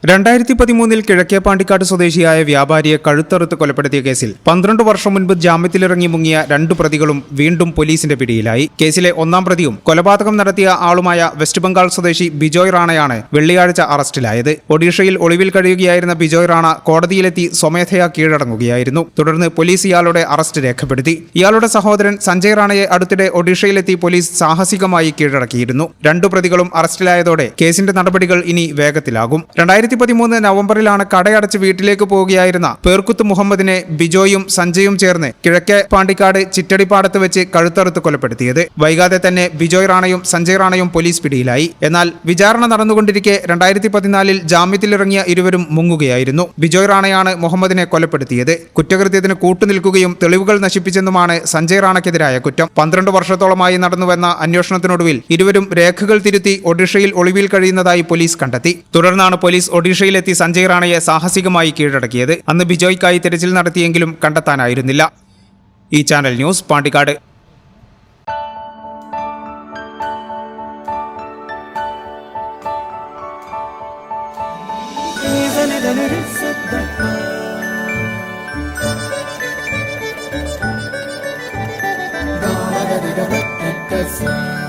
2013 കിഴക്കേ പാണ്ടിക്കാട് സ്വദേശിയായ വ്യാപാരിയെ കഴുത്തറുത്ത് കൊലപ്പെടുത്തിയ കേസിൽ 12 വർഷം മുൻപ് ജാമ്യത്തിലിറങ്ങി മുങ്ങിയ 2 പ്രതികളും വീണ്ടും പോലീസിന്റെ പിടിയിലായി. കേസിലെ ഒന്നാം പ്രതിയും കൊലപാതകം നടത്തിയ ആളുമായ വെസ്റ്റ് ബംഗാൾ സ്വദേശി ബിജോയ് റാണയാണ് വെള്ളിയാഴ്ച അറസ്റ്റിലായത്. ഒഡീഷയിൽ ഒളിവിൽ കഴിയുകയായിരുന്ന ബിജോയ് റാണ കോടതിയിലെത്തി സ്വമേധയാ കീഴടങ്ങുകയായിരുന്നു. തുടർന്ന് പോലീസ് ഇയാളുടെ അറസ്റ്റ് രേഖപ്പെടുത്തി. ഇയാളുടെ സഹോദരൻ സഞ്ജയ് റാണയെ അടുത്തിടെ ഒഡീഷയിലെത്തി പോലീസ് സാഹസികമായി കീഴടക്കിയിരുന്നു. 2 പ്രതികളും അറസ്റ്റിലായതോടെ കേസിന്റെ നടപടികൾ ഇനി വേഗത്തിലാകും. 2013 നവംബറിലാണ് കടയടച്ച് വീട്ടിലേക്ക് പോവുകയായിരുന്ന പേർക്കുത്ത് മുഹമ്മദിനെ ബിജോയും സഞ്ജയും ചേർന്ന് കിഴക്കേ പാണ്ടിക്കാട് ചിറ്റടിപ്പാടത്ത് വെച്ച് കഴുത്തറുത്ത് കൊലപ്പെടുത്തിയത്. വൈകാതെ തന്നെ ബിജോയ് റാണയും സഞ്ജയ് റാണയും പോലീസ് പിടിയിലായി. എന്നാൽ വിചാരണ നടന്നുകൊണ്ടിരിക്കെ 2014 ജാമ്യത്തിലിറങ്ങിയ ഇരുവരും മുങ്ങുകയായിരുന്നു. ബിജോയ് റാണയാണ് മുഹമ്മദിനെ കൊലപ്പെടുത്തിയത്. കുറ്റകൃത്യത്തിന് കൂട്ടുനിൽക്കുകയും തെളിവുകൾ നശിപ്പിച്ചെന്നുമാണ് സഞ്ജയ് റാണയ്ക്കെതിരായ കുറ്റം. 12 വർഷത്തോളമായി നടന്നുവെന്ന അന്വേഷണത്തിനൊടുവിൽ ഇരുവരും രേഖകൾ തിരുത്തി ഒഡീഷയിൽ ഒളിവിൽ കഴിയുന്നതായി പോലീസ് കണ്ടെത്തി. തുടർന്നാണ് പോലീസ് ഒഡീഷയിലെത്തി സഞ്ജയ് റാണയെ സാഹസികമായി കീഴടക്കിയത്. അന്ന് ബിജോയ്ക്കായി തിരച്ചിൽ നടത്തിയെങ്കിലും കണ്ടെത്താനായിരുന്നില്ല. ഈ channel news Pandikkad. Da da da da da da da.